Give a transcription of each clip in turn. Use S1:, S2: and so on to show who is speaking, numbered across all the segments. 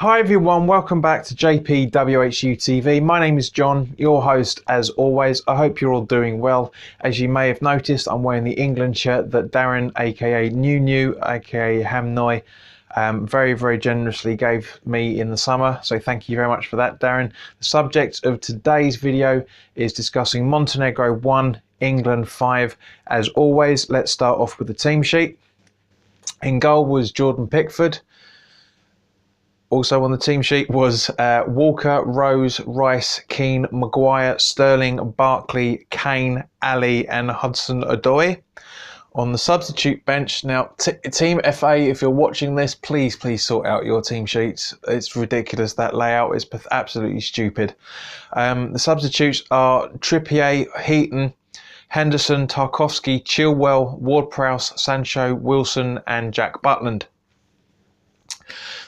S1: Hi everyone, welcome back to JPWHUTV. My name is John, your host as always. I hope you're all doing well. As you may have noticed, I'm wearing the England shirt that Darren, aka New, aka Hamnoy, very generously gave me in the summer. So thank you very much for that, Darren. The subject of today's video is discussing Montenegro 1, England 5. As always, let's start off with the team sheet. In goal was Jordan Pickford. Also on the team sheet was Walker, Rose, Rice, Keane, Maguire, Sterling, Barkley, Kane, Ali and Hudson-Odoi. On the substitute bench, now Team FA, if you're watching this, please sort out your team sheets. It's ridiculous, that layout is absolutely stupid. The substitutes are Trippier, Heaton, Henderson, Tarkowski, Chilwell, Ward-Prowse, Sancho, Wilson and Jack Butland.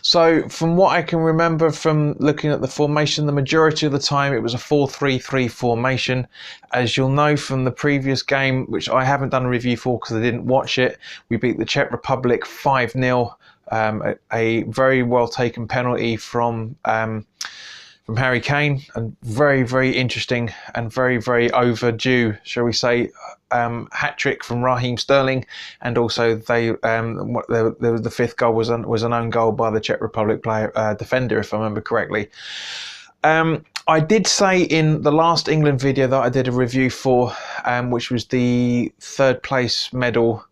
S1: So from what I can remember from looking at the formation, the majority of the time it was a 4-3-3 formation. As you'll know from the previous game, which I haven't done a review for because I didn't watch it, we beat the Czech Republic 5-0. A very well taken penalty from Harry Kane, and very interesting and very overdue, shall we say, hat-trick from Raheem Sterling, and also the fifth goal was an own goal by the Czech Republic player, defender, if I remember correctly. I did say in the last England video that I did a review for, which was the third place medal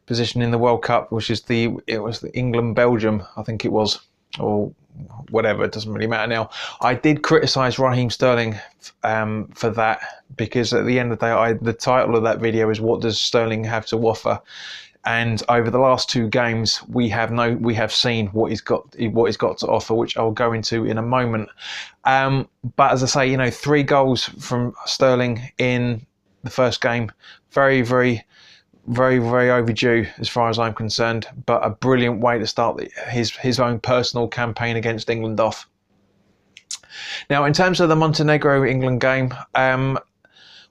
S1: position in the World Cup, which is it was the England-Belgium, I think it was, or whatever, it doesn't really matter now. I did criticise Raheem Sterling for that, because at the end of the day, the title of that video is "What Does Sterling Have to Offer?" And over the last two games, we have seen what he's got to offer, which I'll go into in a moment. But as I say, 3 goals from Sterling in the first game, very overdue as far as I'm concerned, but a brilliant way to start his own personal campaign against England off. Now, in terms of the Montenegro-England game,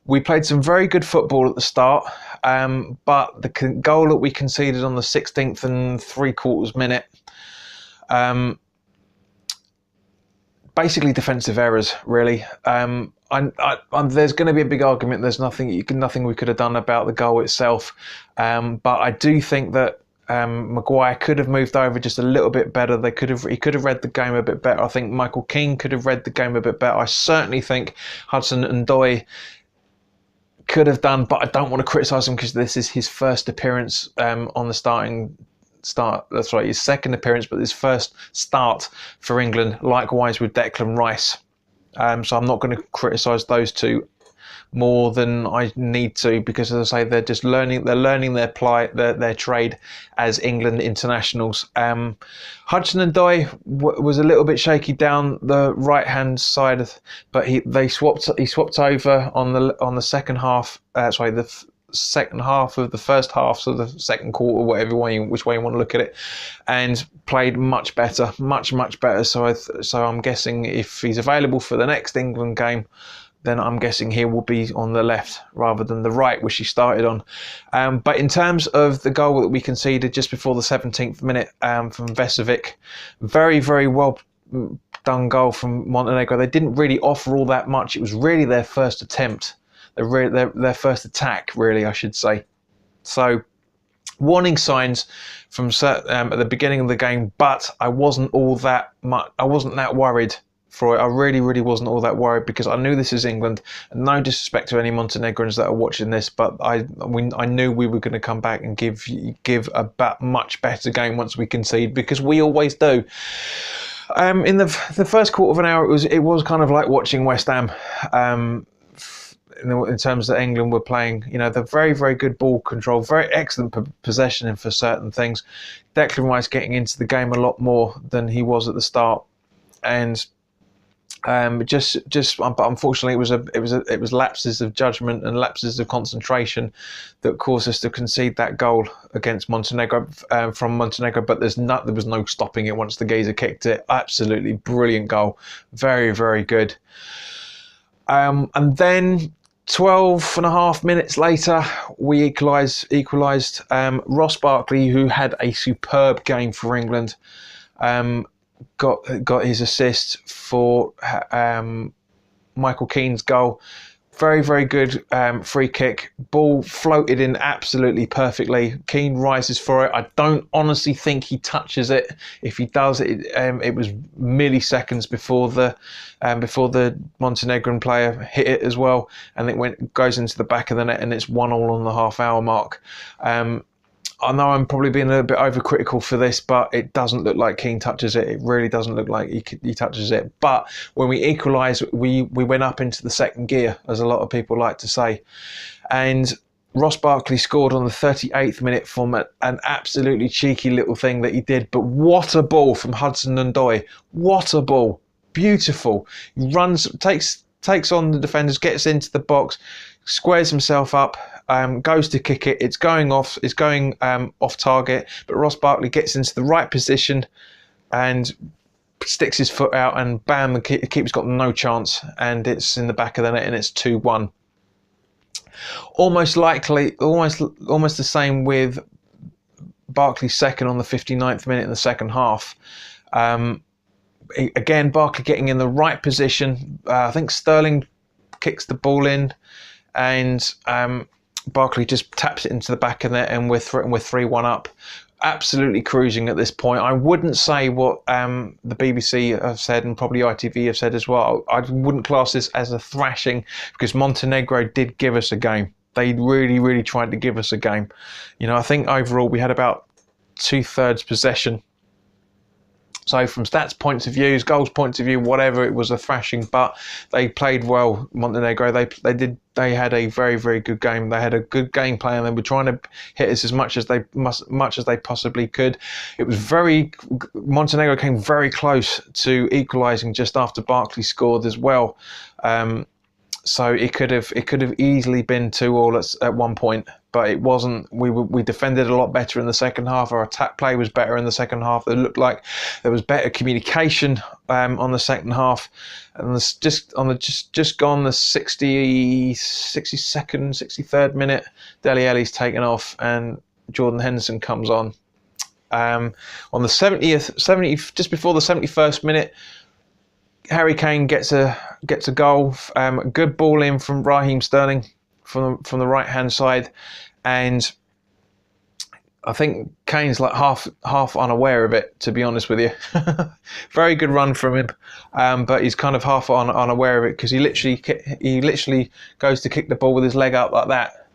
S1: we played some very good football at the start, but the goal that we conceded on the 16th and 3/4 minute, basically defensive errors, really. There's going to be a big argument. There's nothing we could have done about the goal itself, but I do think that Maguire could have moved over just a little bit better. He could have read the game a bit better. I think Michael Keane could have read the game a bit better. I certainly think Hudson-Odoi could have done, but I don't want to criticise him because this is his first appearance on the start. That's right, his second appearance, but his first start for England. Likewise with Declan Rice. So I'm not going to criticise those two more than I need to, because, as I say, they're just learning. They're learning their trade as England internationals. Hudson-Odoi was a little bit shaky down the right hand side, but he swapped over on the second half. The second half of the first half, so the second quarter, which way you want to look at it, and played much better, much better. So I'm guessing if he's available for the next England game, then I'm guessing he will be on the left rather than the right, which he started on. But in terms of the goal that we conceded just before the 17th minute from Vesovic, very well done goal from Montenegro. They didn't really offer all that much. It was really their first attempt. Their first attack, really, I should say. So, warning signs from at the beginning of the game, but I wasn't that worried for it. I really wasn't all that worried, because I knew this is England, and no disrespect to any Montenegrins that are watching this, but I knew we were going to come back and give a much better game once we concede, because we always do. In the first quarter of an hour, it was kind of like watching West Ham. In terms that England were playing, the very good ball control, very excellent possession for certain things. Declan Rice getting into the game a lot more than he was at the start, and but unfortunately it was lapses of judgment and lapses of concentration that caused us to concede that goal against Montenegro, from Montenegro. But there was no stopping it once the geezer kicked it. Absolutely brilliant goal, very good. And then 12.5 minutes later, we equalised. Ross Barkley, who had a superb game for England, got his assist for Michael Keane's goal. Very, very good free kick. Ball floated in absolutely perfectly. Keane rises for it. I don't honestly think he touches it. If he does, it was milliseconds before the Montenegrin player hit it as well, and it goes into the back of the net, and it's 1-1 on the half-hour mark. I know I'm probably being a little bit overcritical for this, but it doesn't look like Keane touches it. It really doesn't look like he touches it. But when we equalised, we went up into the second gear, as a lot of people like to say. And Ross Barkley scored on the 38th minute from an absolutely cheeky little thing that he did. But what a ball from Hudson-Odoi. What a ball. Beautiful. He runs, takes on the defenders, gets into the box, squares himself up, goes to kick it. It's going off target, but Ross Barkley gets into the right position and sticks his foot out, and bam, the keeper's got no chance, and it's in the back of the net, and it's 2-1. Almost the same with Barkley's second on the 59th minute in the second half. Again, Barkley getting in the right position. I think Sterling kicks the ball in, and Barkley just taps it into the back of the net, and we're 3-1 up. Absolutely cruising at this point. I wouldn't say what the BBC have said, and probably ITV have said as well. I wouldn't class this as a thrashing, because Montenegro did give us a game. They really, really tried to give us a game. I think overall we had about 2/3 possession. So from stats points of view, goals points of view, whatever, it was a thrashing, but they played well, Montenegro. They had a very, very good game. They had a good game plan. They were trying to hit us as much as they possibly could. It was Montenegro came very close to equalising just after Barkley scored as well. So it could have easily been 2-2 at one point, but it wasn't. We defended a lot better in the second half. Our attack play was better in the second half. It looked like there was better communication on the second half. And just gone the 63rd minute, Dele Alli's taken off, and Jordan Henderson comes on. On the 70th, just before the 71st minute, Harry Kane gets a goal. Good ball in from Raheem Sterling from the right hand side, and I think Kane's like half unaware of it, to be honest with you. Very good run from him, but he's kind of half unaware of it, because he literally goes to kick the ball with his leg up like that.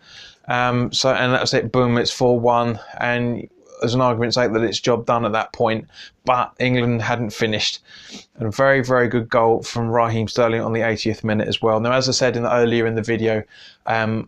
S1: And that's it. Boom! It's 4-1, and there's an argument's sake that it's job done at that point, but England hadn't finished. And a very, very good goal from Raheem Sterling on the 80th minute as well. Now, as I said earlier in the video, my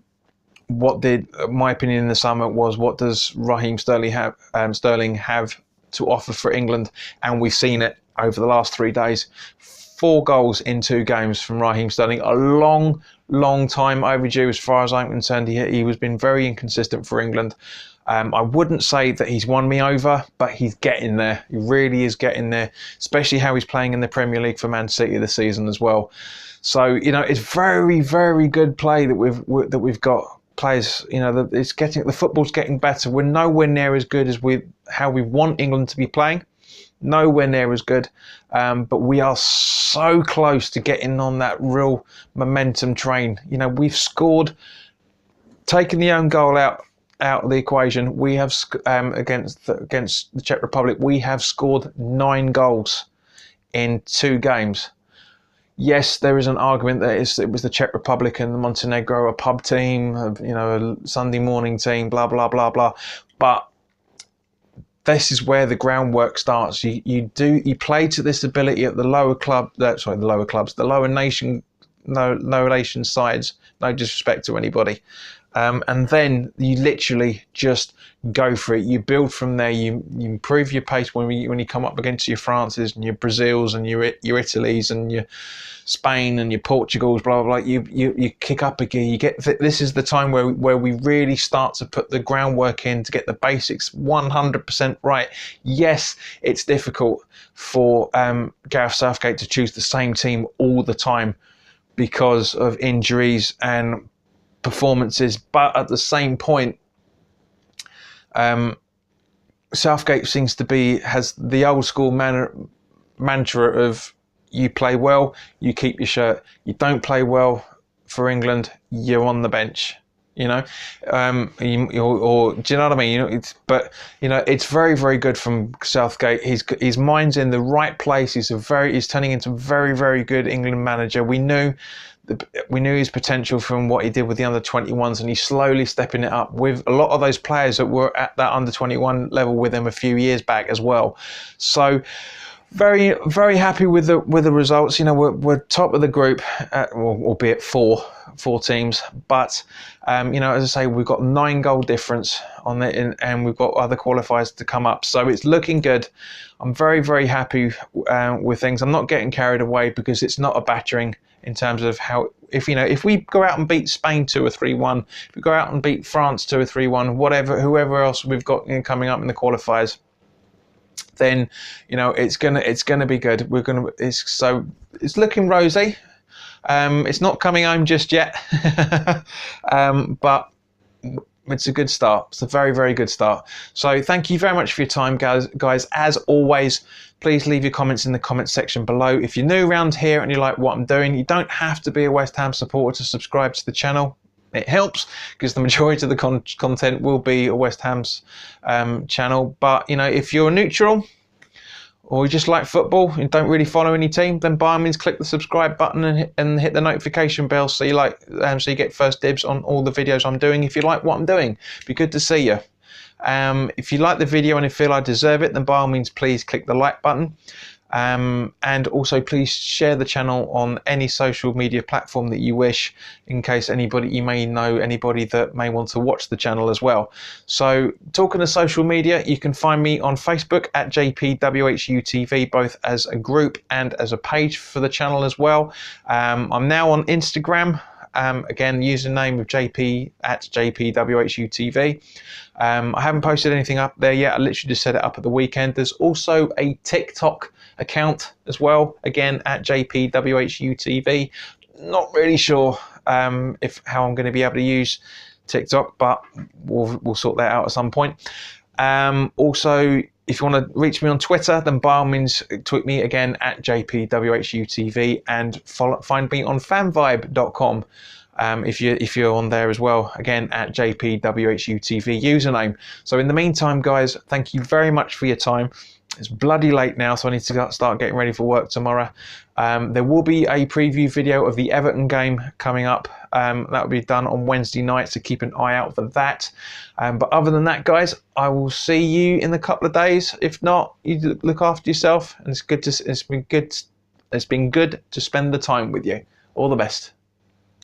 S1: opinion in the summer was, what does Raheem Sterling have to offer for England? And we've seen it over the last 3 days. 4 goals in 2 games from Raheem Sterling. A long, long time overdue as far as I'm concerned. He was been very inconsistent for England. I wouldn't say that he's won me over, but he's getting there. He really is getting there, especially how he's playing in the Premier League for Man City this season as well. So, it's very, very good play that we've got players. The football's getting better. We're nowhere near as good as how we want England to be playing. Nowhere near as good, but we are so close to getting on that real momentum train. We've scored, taken the own goal out of the equation. We have against the Czech Republic, we have scored 9 goals in 2 games. Yes, there is an argument that it was the Czech Republic and the Montenegro, a pub team, a Sunday morning team, blah blah blah blah. But this is where the groundwork starts. You play to this ability at the lower nation sides. No disrespect to anybody. And then you literally just go for it. You build from there. You improve your pace when you come up against your Frances and your Brazils and your Italys and your Spain and your Portugals, blah blah blah. You kick up a gear. This is the time where we really start to put the groundwork in to get the basics 100% right. Yes, it's difficult for Gareth Southgate to choose the same team all the time because of injuries and performances, but at the same point, Southgate seems to has the old school mantra of you play well, you keep your shirt. You don't play well for England, you're on the bench. You know, or do you know what I mean? You know, but it's very, very good from Southgate. His mind's in the right place. He's turning into a very, very good England manager. We knew his potential from what he did with the under-21s, and he's slowly stepping it up with a lot of those players that were at that under-21 level with him a few years back as well. So very, very happy with the results. We're top of the group, albeit four teams, but as I say, we've got 9 goal difference on it, and we've got other qualifiers to come up, so it's looking good. I'm very, very happy with things. I'm not getting carried away because it's not a battering in terms of how, if we go out and beat Spain 2 or 3-1, if we go out and beat France 2 or 3-1, whoever else we've got coming up in the qualifiers, then it's gonna be good. It's looking rosy. It's not coming home just yet, but it's a good start. It's a very, very good start. So thank you very much for your time, guys. As always, please leave your comments in the comments section below. If you're new around here and you like what I'm doing, you don't have to be a West Ham supporter to subscribe to the channel. It helps because the majority of the content will be a West Ham's channel. But if you're neutral, or you just like football and don't really follow any team, then by all means click the subscribe button and hit the notification bell so you get first dibs on all the videos I'm doing. If you like what I'm doing, it'd be good to see you. If you like the video and you feel I deserve it, then by all means please click the like button. And also please share the channel on any social media platform that you wish, in case you may know anybody that may want to watch the channel as well. So talking of social media, you can find me on Facebook at JPWHUTV, both as a group and as a page for the channel as well. I'm now on Instagram. Again, username of JP at JPWHUTV. I haven't posted anything up there yet. I literally just set it up at the weekend. There's also a TikTok account as well, again at JPWHUTV. Not really sure how I'm going to be able to use TikTok, but we'll sort that out at some point. Also, if you want to reach me on Twitter, then by all means tweet me again at JPWHUTV, and find me on fanvibe.com if you're on there as well, again at JPWHUTV username. So in the meantime, guys, thank you very much for your time. It's bloody late now, so I need to start getting ready for work tomorrow. There will be a preview video of the Everton game coming up. That will be done on Wednesday night, so keep an eye out for that. But other than that, guys, I will see you in a couple of days. If not, you look after yourself, and it's been good to spend the time with you. All the best.